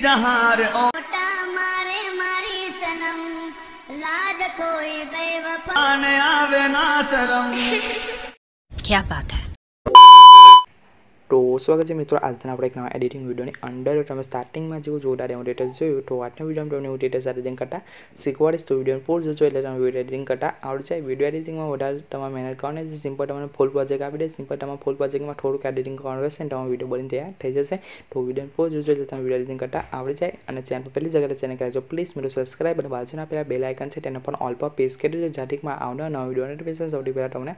जहार ओ मारे मारी सनम लाज कोई बेवफा आने आवे ना शरम। क्या बात है। तो स्वागत है मित्रों आज આપણે એક નવા એડિટિંગ વિડિયોની અંદર તમે સ્ટાર્ટિંગમાં જેવું જોરદાર એવું ડિટેલ્સ જોયું તો આજના વિડિયોમાં તમને એવું ડિટેલ્સ એડિટિંગ કરતા શીખવાડીશ તો વિડિયોને પૂર જોજો એટલે તમને વિડિયો એડિટિંગ કરતા આવડી જાય। વિડિયો એડિટિંગમાં વધારે તમારે મહેનત કરવાની છે। સિમ્પલ તમને ફૂલ પ્રોજેક્ટ આપી દે સિમ્પલ તમારે ફૂલ પ્રોજેક્ટમાં થોડુંક એડિટિંગ કરવાનું રહેશે અને તમારો વિડિયો બની તૈયાર થઈ જશે। તો વિડિયોને પૂર જોજો એટલે તમને વિડિયો એડિટિંગ કરતા આવડી જાય। અને ચેનલ પર પહેલી જગ્યાએ ચેનલ કરજો પ્લીઝ મિત્રો સબસ્ક્રાઇબ અને બાજુના પેલા બેલ આઇકન છે તેને પણ ઓલ પર પ્રેસ કરી દેજો જેથી માં આવનાર નવા વિડિયો નોટિફિકેશન સૌથી પહેલા તમને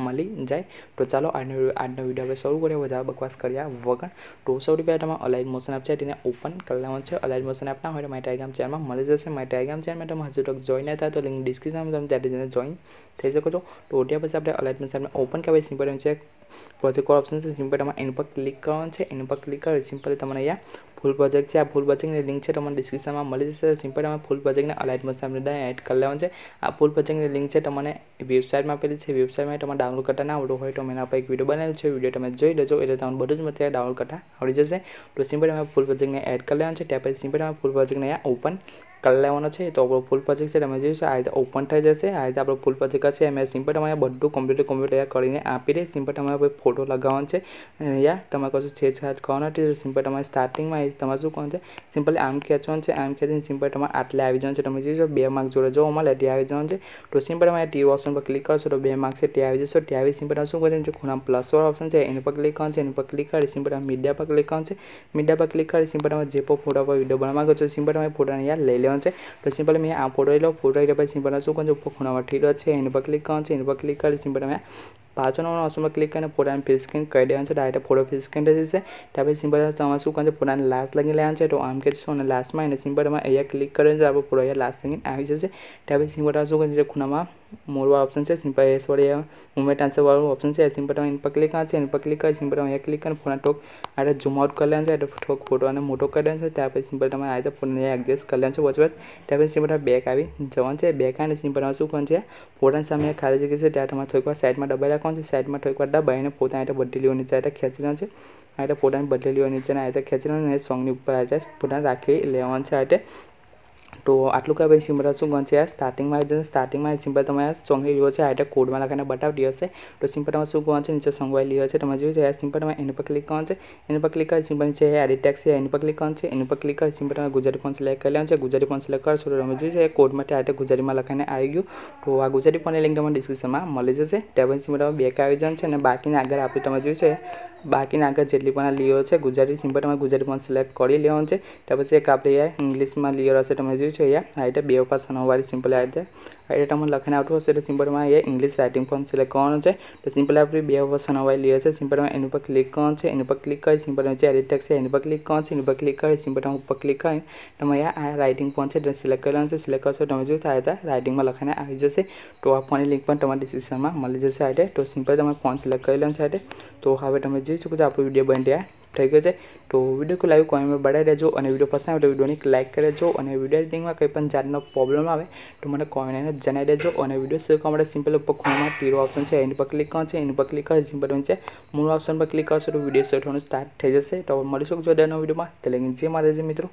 મળી જાય। તો ચાલો આજનો વિડિયો આપણે શરૂ કરીએ વધારે બકવાસ કર્યા वगैरह। तो सौથી પહેલા તમારે અલાઇન મોશન એપ છે તેને ઓપન કરી લેવાનું છે। અલાઇન મોશન એપ ના હોય તો માય ટેલિગ્રામ ચેનલમાં મળી જશે। માય ટેલિગ્રામ ચેનલમાં તમે હજુ તક જોઈન ન થાય તો લિંક ડિસ્ક્રિપ્શનમાં તમે ત્યાંથી જઈને જોઈન થઈ શકો છો। તો ત્યાં પછી આપણે અલાઇન મોશન એપને ઓપન કરવા સિમ્પલ છે પ્રોજેક્ટ ઓપ્શન છે સિમ્પલ તમારે એની પર ક્લિક કરવાનું છે। એની પર ક્લિક કરી સિમ્પલ તમને અહીંયા ફૂલ પ્રોજેક્ટ છે। આ ફૂલ પ્રોજેક્ટની લિંક છે તમને ડિસ્ક્રિપ્શનમાં મળી જશે। સિમ્પલ તમારે ફૂલ પ્રોજેક્ટને અલાઇન મોશન એપને એડ કરી લેવાનું છે। આ ફૂલ પ્રોજેક્ટની લિંક છે તમને વેબસાઇટમાં આપેલી છે। વેબસાઇટમાં તમારે ડાઉનલોડ કરતા ના આવડતું હોય તો મેં એના પર એક વિડીયો બનાવ્યો છે વિડીયો તમે જોઈ લેજો એટલે તમને બધું જ મટીરિયલ ડાઉનલોડ કરતા આવડી જશે। તો સિમ્પલ તમારે ફૂલ પ્રોજેક્ટને એડ કરી લેવાનું છે। ત્યાર પછી સિમ્પલ તમારે ફૂલ પ્રોજેક્ટને અહીંયા ઓપન કરી લેવાનો છે। તો આપણો ફૂલ પ્રોજેક્ટ છે તમે જોઈશું આ રીતે ઓપન થઈ જશે। આ રીતે આપણો ફૂલ પ્રોજેક્ટ હશે એમ સિમ્પલ તમારે બધું કમ્પ્લીટ કરીને આપી દે। સિમ્પલ તમારે ફોટો લગાવવાનો છે અને અહીંયા તમારે કશું છેડછાડ કરવાનો નથી। સિમ્પલ તમારે સ્ટાર્ટિંગમાં તમારે શું કરવાનું છે સિમ્પલી આમ ખેંચવાનું છે। આમ ખેંચીને સિમ્પલ તમારે આટલે આવી જવાનું છે। તમે જોઈશો 2 માર્ક જોડે જોવા મળે ત્યાં આવી જવાનું છે। તો સિમ્પલ તમારે ટી ઓપ્શન પર ક્લિક કરશો તો 2 માર્ક છે ત્યાં આવી જશો। ત્યાં આવી સિમ્પલ તમે શું કરવાનું છે ખૂણામાં પ્લસ વાળો ઓપ્શન છે એની પર ક્લિક કરવાનું છે। એની પર ક્લિક કરી સિમ્પલ તમે મીડિયા પર ક્લિક કરવાનું છે। મીડિયા પર ક્લિક કરી સિમ્પલ તમે જે પણ ફોટો પર વિડીયો બનાવવા માંગો છો સિમ્પલ તમે ફોટોને અહીંયા લઈ લેવાનું છે। તો સિમ્પલ મેં આ ફોટો લઈ લો ફોટો લીધા પછી સિમ્પલ શું કરવાનું ઉપર ખૂણામાં ઠીલો છે એની પર ક્લિક કરવાનું છે। એની પર ક્લિક કરી સિમ્પલ તમે પાછળનો ઓપ્શન પર ક્લિક કરીને ફોટાને ફિલ સ્ક્રીન કરી દેવાનું છે। ડાયરેક્ટ ફોટો ફિલ સ્ક્રીન થઈ જશે। ત્યાર પછી સિમ્પલ તમારે શું કરવાનું છે ફોટાને લાસ્ટ લગી લેવાનું છે। તો આમ કે છો અને લાસ્ટમાં એને સિમ્પલ તમારે અહીંયા ક્લિક કરીને આપણો ફોટો અહીંયા લાસ્ટ લગીને આવી જશે। ત્યાર પછી સિમ્પલ શું કરવાનું છે ખૂણામાં મોરવા ઓપ્શન છે સિમ્પલ એસ વાળી મુવમેન્ટ આન્સર વાળું ઓપ્શન છે સિમ્પલ તમે એની પર ક્લિક કરવાનું છે। એની પર ક્લિક કરી સિમ્પલ તમે અહીંયા ક્લિક કરીને ફોટા ટોક આ રીતે ઝૂમ આઉટ કરી લેવાનું છે એટલે થોડોક ફોટોને મોટો કરી દેવાનો છે। ત્યાર પછી સિમ્પલ તમે આ રીતે ફોટોને એડજસ્ટ કરી લેવાનું છે વોચ ત્યાર પછી સિમ્પલ બેક આવી જવાનું છે। બેક આવીને સિમ્પલ તમે શું કરવાનું છે ફોટાની સામે ખાલી જગ્યા છે ત્યાં તમારે થોડીક વાર સાઈડમાં દબાઈ રાખવાનું છે। સાઈડમાં થોડીક વાર દબાઈને પોતાની રીતે બદલી લેવાની નીચે આ રીતે ખેંચી લેવાનું છે। આ રીતે પોતાની બદલી લેવાની નીચે આ રીતે ખેંચી લેવાનું અને સોંગની ઉપર આ રીતે પોતાને રાખી લેવાનું છે આ રીતે। તો આટલું કે ભાઈ સિમ્પલ શું ગણ છે સ્ટાર્ટિંગમાં આવી જશે। સ્ટાર્ટિંગમાં સિમ્પલ તમારે સોંગની લીધો છે આ રીતે કોડમાં લખાઈને બતાવતી હશે। તો સિમ્પલ તમારે શું ગણ છે નીચે સોંગ વાળી લીધો છે તમે જોઈ છે સિમ્પલ તમે એની પર ક્લિક કરવાનું છે। એની પર ક્લિક કરી સિમ્પલ નીચે એડિટ ટેક્સ છે એની પર ક્લિક કરવાનું છે। એની પર ક્લિક કરી સિમ્પલ તમે ગુજરાતી ફોન્ટ સિલેક્ટ કરી લેવાનું છે। ગુજરાતી ફોન્ટ સિલેક્ટ કરશો તો તમે જોઈ છે કોડમાંથી આ રીતે ગુજરાતીમાં લખાઈને આવી ગયું। તો આ ગુજરાતી ફોન્ટની લિંક તમને ડિસ્ક્રિપ્શનમાં મળી જશે। ત્યાર પછી સિમ્પલ તમે બેક આવી જવાનું છે અને બાકીની આગળ આપણે તમે જોઈ છે બાકીના આગળ જેટલી પણ લીધો છે ગુજરાતી સિમ્પલ તમારે ગુજરાતી ફોન્ટ સિલેક્ટ કરી લેવાનું છે। ત્યાર પછી એક આપણે ઇંગ્લિશમાં લીધો હશે તમે જોઈ છે અહીંયા આ રીતે બે પાસ વાળી સિમ્પલ આ રીતે તમને લખીને આવતું હશે એટલે સિમ્પલમાં એ ઇંગ્લિશ રાઇટિંગ ફોન્ટ સિલેક્ટ કરવાનું છે। તો સિમ્પલ આપણે બે વર્ષ વાળી લીધો છે સિમ્પલમાં એની પર ક્લિક કરવાનું છે। એની પર ક્લિક કરી સિમ્પલ જે એડિટ ટેક્સ છે એની પર ક્લિક કરવાનું છે। એની પર ક્લિક કરી સિમ્પલ તમે ઉપર ક્લિક કરી તમે આ રાઇટિંગ ફોન્ટ છે સિલેક્ટ કરવાનું છે। સિલેક્ટ કરશો તમે જો થાય તો રાઇટિંગમાં લખાઈને આવી જશે। તો આ ફોનની લિંક પણ તમારી ડિસ્ક્રિપ્શનમાં મળી જશે આ રીતે। તો સિમ્પલ તમે ફોન સિલેક્ટ કરી લેવાનું છે આ રીતે। તો હવે તમે જોઈ શકો છો આપણો વિડીયો બની તૈયાર થઈ ગયો છે। તો વિડીયો को लाइव कमेंट बढ़ाई देजो और वीडियो पसंद आए तो वीडियो ने लाइक कर देजो और वीडियो एडिटिंग में कोई जातनो प्रॉब्लम आए तो मैंने कमेंट जणाई देजो और वीडियो शेयर करवा सिंपल ऊपर खूणा तीरो ऑप्शन है एनी पर क्लिक करવાનું છે। એની પર ક્લિક કરી સિમ્પલ છે મૂળ ઓપ્શન પર ક્લિક કરશો તો વિડીયો શેર થવાનું સ્ટાર્ટ થઈ જશે। તો મળીશું જો નવા વિડીયોમાં એટલે કે જે મારે છે મિત્રો।